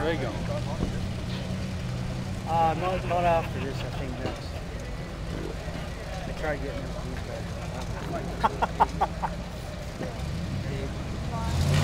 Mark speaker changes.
Speaker 1: they going?
Speaker 2: Not after this, I think next. I tried getting those back.